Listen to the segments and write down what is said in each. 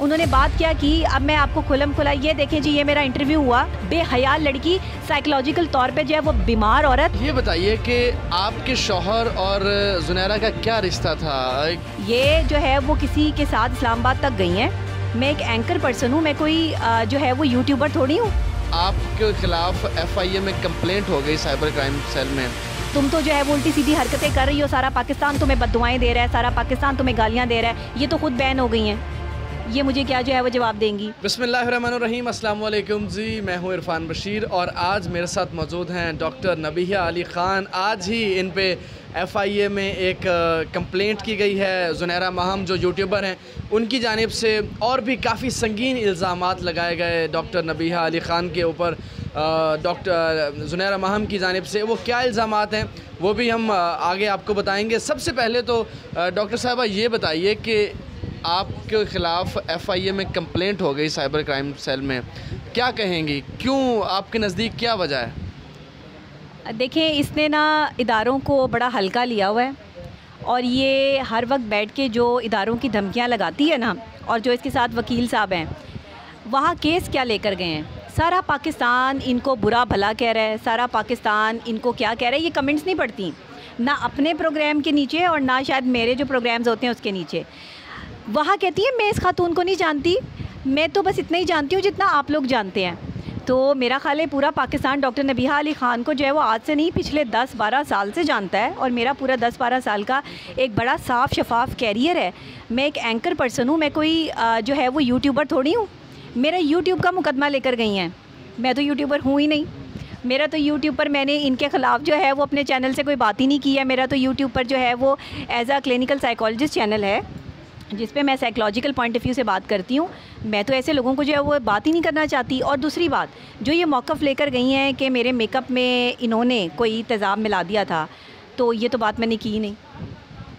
उन्होंने बात क्या की, अब मैं आपको खुलम खुला ये देखें जी, ये मेरा इंटरव्यू हुआ। बेहया लड़की, साइकोलॉजिकल तौर पे जो है वो बीमार औरत। ये बताइए कि आपके शौहर और जुनैरा का क्या रिश्ता था? ये जो है वो किसी के साथ इस्लामाबाद तक गई हैं। मैं एक एंकर पर्सन हूँ, मैं कोई जो है वो यूट्यूबर थोड़ी हूँ। आपके खिलाफ FIA में कंप्लेंट हो गई साइबर क्राइम सेल में। तुम तो जो है वो उल्टी सीधी हरकतें कर रही हो, सारा पाकिस्तान तुम्हें बद्दुआएं दे रहा है, सारा पाकिस्तान तुम्हें गालियाँ दे रहा है। ये तो खुद बैन हो गई हैं, ये मुझे क्या जो है वो जवाब देंगी। बिस्मिल्लाहिर्रहमानिर्रहीम, अस्सलाम वालेकुम जी, मैं हूँ इरफान बशीर और आज मेरे साथ मौजूद हैं डॉक्टर नबीहा अली ख़ान। आज ही इन पे FIA में एक कंप्लेंट की गई है। जुनैरा महम जो यूट्यूबर हैं उनकी जानिब से और भी काफ़ी संगीन इल्ज़ामात लगाए गए डॉक्टर नबीहा अली ख़ान के ऊपर। डॉक्टर जुनैरा महम की जानिब से वो क्या इल्ज़ामात हैं वो भी हम आगे आपको बताएंगे। सबसे पहले तो डॉक्टर साहबा ये बताइए कि आपके ख़िलाफ़ FIA में कंप्लेंट हो गई साइबर क्राइम सेल में, क्या कहेंगी, क्यों, आपके नज़दीक क्या वजह है? देखें, इसने ना इदारों को बड़ा हल्का लिया हुआ है और ये हर वक्त बैठ के जो इदारों की धमकियां लगाती है ना, और जो इसके साथ वकील साहब हैं वहाँ केस क्या लेकर गए हैं। सारा पाकिस्तान इनको बुरा भला कह रहा है, सारा पाकिस्तान इनको क्या कह रहा है, ये कमेंट्स नहीं पढ़ती ना अपने प्रोग्राम के नीचे और ना शायद मेरे जो प्रोग्राम्स होते हैं उसके नीचे। वहाँ कहती है मैं इस खातून को नहीं जानती, मैं तो बस इतना ही जानती हूँ जितना आप लोग जानते हैं। तो मेरा ख़्याल है पूरा पाकिस्तान डॉक्टर नबीहा अली ख़ान को जो है वो आज से नहीं पिछले 10-12 साल से जानता है और मेरा पूरा 10-12 साल का एक बड़ा साफ़ शफाफ कैरियर है। मैं एक एंकर पर्सन हूँ, मैं कोई जो है वो यूट्यूबर थोड़ी हूँ। मेरा यूट्यूब का मुकदमा लेकर गई हैं, मैं तो यूट्यूबर हूँ ही नहीं। मेरा तो यूट्यूब पर मैंने इनके ख़िलाफ़ जो है वो अपने चैनल से कोई बात ही नहीं की है। मेरा तो यूट्यूब पर जो है वो as a clinical psychologist channel है जिस पे मैं साइकोलॉजिकल पॉइंट ऑफ व्यू से बात करती हूँ। मैं तो ऐसे लोगों को जो है वो बात ही नहीं करना चाहती। और दूसरी बात, जो ये मौक़िफ़ लेकर गई हैं कि मेरे मेकअप में इन्होंने कोई तेज़ाब मिला दिया था, तो ये तो बात मैंने की ही नहीं,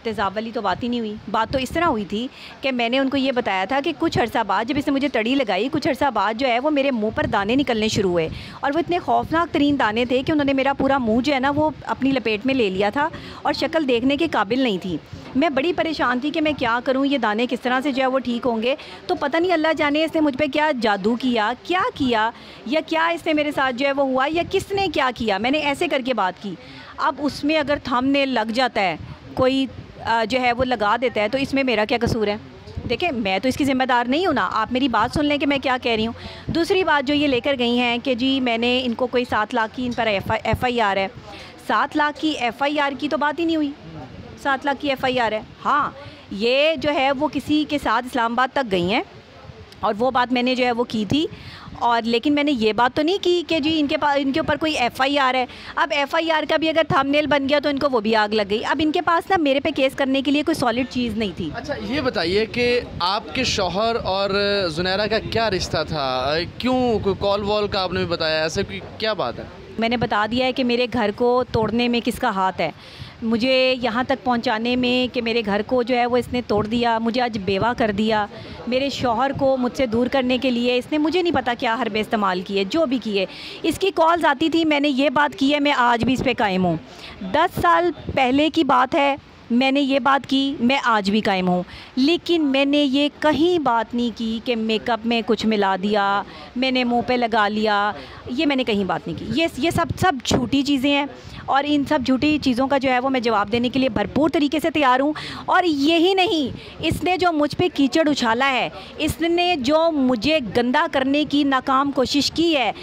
तेज़ाब वाली तो बात ही नहीं हुई। बात तो इस तरह हुई थी कि मैंने उनको ये बताया था कि कुछ अर्सा बाद जब इसने मुझे तड़ी लगाई, कुछ अर्सा बाद जो है वो मेरे मुंह पर दाने निकलने शुरू हुए और वो इतने खौफनाक तरीन दाने थे कि उन्होंने मेरा पूरा मुंह जो है ना वो अपनी लपेट में ले लिया था और शक्ल देखने के काबिल नहीं थी। मैं बड़ी परेशान थी कि मैं क्या करूं, ये दाने किस तरह से जो है वो ठीक होंगे। तो पता नहीं अल्लाह जाने इसने मुझ पे क्या जादू किया, क्या किया, या क्या इसने मेरे साथ जो है वो हुआ, या किसने क्या किया। मैंने ऐसे करके बात की। अब उसमें अगर थंबनेल लग जाता है, कोई जो है वो लगा देता है, तो इसमें मेरा क्या कसूर है? देखिए, मैं तो इसकी ज़िम्मेदार नहीं हूँ ना। आप मेरी बात सुन लें कि मैं क्या कह रही हूँ। दूसरी बात जो ये लेकर गई हैं कि जी मैंने इनको कोई 7 लाख की इन पर FIR है। 7 लाख की FIR की तो बात ही नहीं हुई। 7 लाख की FIR है। हाँ, ये जो है वो किसी के साथ इस्लामाबाद तक गई हैं और वो बात मैंने जो है वो की थी। और लेकिन मैंने ये बात तो नहीं की कि जी इनके ऊपर कोई FIR है। अब FIR का भी अगर थंबनेल बन गया तो इनको वो भी आग लग गई। अब इनके पास ना मेरे पे केस करने के लिए कोई सॉलिड चीज़ नहीं थी। अच्छा, ये बताइए कि आपके शौहर और जुनैरा का क्या रिश्ता था, क्यों, कोई कॉल वॉल का आपने भी बताया, ऐसे क्या बात है? मैंने बता दिया है कि मेरे घर को तोड़ने में किसका हाथ है, मुझे यहाँ तक पहुँचाने में कि मेरे घर को जो है वो इसने तोड़ दिया, मुझे आज बेवा कर दिया। मेरे शौहर को मुझसे दूर करने के लिए इसने मुझे नहीं पता क्या हरबे इस्तेमाल किए, जो भी किए। इसकी कॉल्स आती थी, मैंने ये बात की है, मैं आज भी इस पे कायम हूँ। 10 साल पहले की बात है, मैंने ये बात की, मैं आज भी कायम हूँ। लेकिन मैंने ये कहीं बात नहीं की कि मेकअप में कुछ मिला दिया, मैंने मुंह पे लगा लिया, ये मैंने कहीं बात नहीं की। ये सब झूठी चीज़ें हैं और इन सब झूठी चीज़ों का जो है वो मैं जवाब देने के लिए भरपूर तरीके से तैयार हूँ। और यही नहीं, इसने जो मुझ पे कीचड़ उछाला है, इसने जो मुझे गंदा करने की नाकाम कोशिश की है,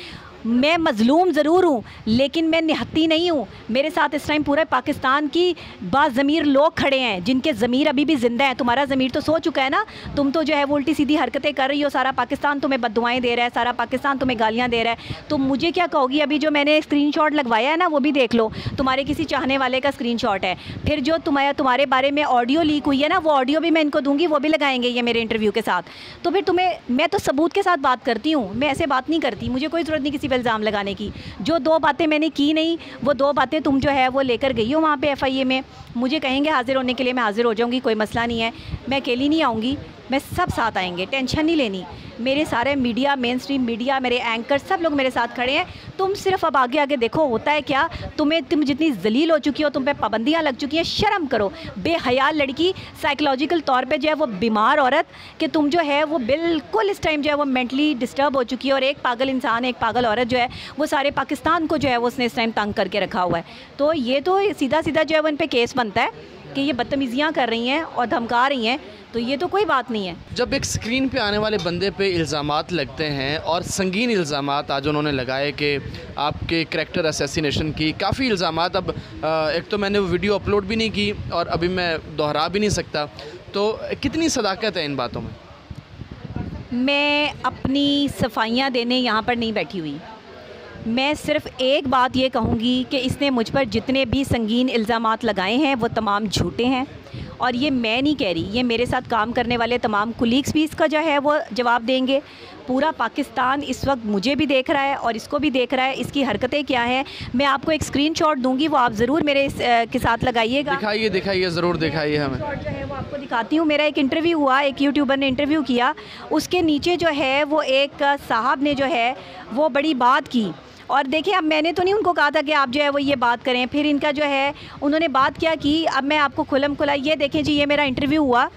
मैं मज़लूम ज़रूर हूँ लेकिन मैं निहत्ती नहीं हूँ। मेरे साथ इस टाइम पूरे पाकिस्तान की बाज़मीर लोग खड़े हैं जिनके ज़मीर अभी भी ज़िंदा है। तुम्हारा ज़मीर तो सो चुका है ना, तुम तो जो है वो उल्टी सीधी हरकतें कर रही हो, सारा पाकिस्तान तुम्हें बद्दुआएं दे रहा है, सारा पाकिस्तान तुम्हें गालियाँ दे रहा है। तुम मुझे क्या कहोगी? अभी जो मैंने स्क्रीनशॉट लगवाया है ना वो भी देख लो, तुम्हारे किसी चाहने वाले का स्क्रीनशॉट है। फिर जो तुम्हारे बारे में ऑडियो लीक हुई है ना, वो ऑडियो भी मैं इनको दूँगी, वो भी लगाएंगे ये मेरे इंटरव्यू के साथ। तो फिर मैं तो सबूत के साथ बात करती हूँ, मैं ऐसे बात नहीं करती, मुझे कोई ज़रूरत नहीं किसी पर इल्ज़ाम लगाने की। जो 2 बातें मैंने की नहीं, वो 2 बातें तुम जो है वो लेकर गई हो वहाँ पे FIA में। मुझे कहेंगे हाजिर होने के लिए, मैं हाजिर हो जाऊँगी, कोई मसला नहीं है। मैं अकेली नहीं आऊँगी, मैं सब साथ आएंगे, टेंशन नहीं लेनी। मेरे सारे मीडिया, मेन स्ट्रीम मीडिया, मेरे एंकर, सब लोग मेरे साथ खड़े हैं। तुम सिर्फ अब आगे आगे देखो होता है क्या। तुम जितनी जलील हो चुकी हो, तुम पे पाबंदियाँ लग चुकी हैं, शर्म करो। बेहया लड़की, साइकोलॉजिकल तौर पे जो है वो बीमार औरत, कि तुम जो है वो बिल्कुल इस टाइम जो है वो मेंटली डिस्टर्ब हो चुकी है। और एक पागल इंसान, एक पागल औरत जो है वो सारे पाकिस्तान को जो है वो उसने इस टाइम तंग करके रखा हुआ है। तो ये तो सीधा सीधा जो है वो इन पर केस बनता है कि ये बदतमीज़ियाँ कर रही हैं और धमका रही हैं, तो ये तो कोई बात नहीं है। जब एक स्क्रीन पे आने वाले बंदे पे इल्ज़ामात लगते हैं और संगीन इल्ज़ामात आज उन्होंने लगाए कि आपके करैक्टर असैसिनेशन की, काफ़ी इल्ज़ामात, अब एक तो मैंने वो वीडियो अपलोड भी नहीं की और अभी मैं दोहरा भी नहीं सकता, तो कितनी सदाकत है इन बातों में? मैं अपनी सफाइयाँ देने यहाँ पर नहीं बैठी हुई। मैं सिर्फ़ एक बात ये कहूँगी कि इसने मुझ पर जितने भी संगीन इल्ज़ामात लगाए हैं वो तमाम झूठे हैं। और ये मैं नहीं कह रही, ये मेरे साथ काम करने वाले तमाम कुलीग्स भी इसका जो है वो जवाब देंगे। पूरा पाकिस्तान इस वक्त मुझे भी देख रहा है और इसको भी देख रहा है, इसकी हरकतें क्या हैं। मैं आपको एक स्क्रीनशॉट दूंगी, वो आप ज़रूर मेरे के साथ लगाइएगा। दिखाइए ज़रूर दिखाइए हमें। जो है वो आपको दिखाती हूँ। मेरा एक इंटरव्यू हुआ, एक यूट्यूबर ने इंटरव्यू किया, उसके नीचे जो है वो एक साहब ने जो है वो बड़ी बात की। और देखिए, अब मैंने तो नहीं उनको कहा था कि आप जो है वो ये बात करें, फिर इनका जो है उन्होंने बात क्या की। अब मैं आपको खुलम खुला ये देखें जी, ये मेरा इंटरव्यू हुआ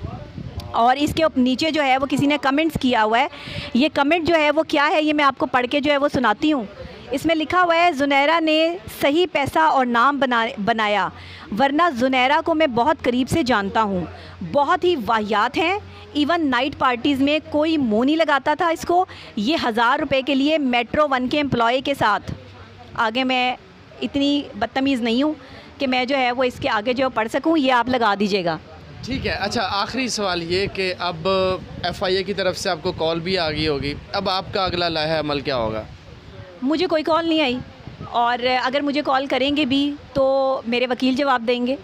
और इसके नीचे जो है वो किसी ने कमेंट्स किया हुआ है। ये कमेंट जो है वो क्या है, ये मैं आपको पढ़ के जो है वो सुनाती हूँ। इसमें लिखा हुआ है, ज़ुनैरा ने सही पैसा और नाम बनाया, वरना ज़ुनैरा को मैं बहुत करीब से जानता हूँ, बहुत ही वाहियात हैं। इवन नाइट पार्टीज़ में कोई मुँह नहीं लगाता था इसको। ये 1000 रुपये के लिए मेट्रो 1 के एम्प्लॉय के साथ। आगे मैं इतनी बदतमीज़ नहीं हूँ कि मैं जो है वो इसके आगे जो पढ़ सकूँ, ये आप लगा दीजिएगा। ठीक है। अच्छा, आखिरी सवाल ये कि अब FIA की तरफ से आपको कॉल भी आ गई होगी, अब आपका अगला लाहे अमल क्या होगा? मुझे कोई कॉल नहीं आई, और अगर मुझे कॉल करेंगे भी तो मेरे वकील जवाब देंगे।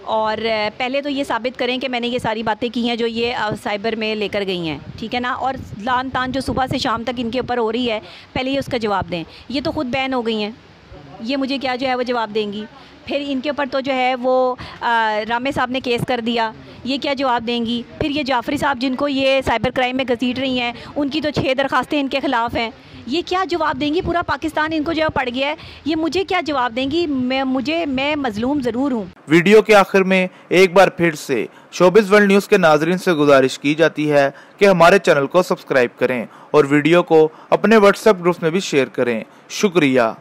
और पहले तो ये साबित करें कि मैंने ये सारी बातें की हैं जो ये साइबर में लेकर गई हैं, ठीक है ना। और लान तान जो सुबह से शाम तक इनके ऊपर हो रही है, पहले ये उसका जवाब दें। ये तो ख़ुद बैन हो गई हैं, ये मुझे क्या जो है वो जवाब देंगी। फिर इनके ऊपर तो जो है वो रामे साहब ने केस कर दिया, ये क्या जवाब देंगी। फिर ये जाफरी साहब जिनको ये साइबर क्राइम में घसीट रही हैं, उनकी तो 6 दरखास्तें इनके ख़िलाफ़ हैं, ये क्या जवाब देंगी। पूरा पाकिस्तान इनको जो पड़ गया है, ये मुझे क्या जवाब देंगी। मैं मजलूम ज़रूर हूँ। वीडियो के आखिर में एक बार फिर से शोबिज़ वर्ल्ड न्यूज़ के नाजरीन से गुजारिश की जाती है कि हमारे चैनल को सब्सक्राइब करें और वीडियो को अपने व्हाट्सएप ग्रुप्स में भी शेयर करें। शुक्रिया।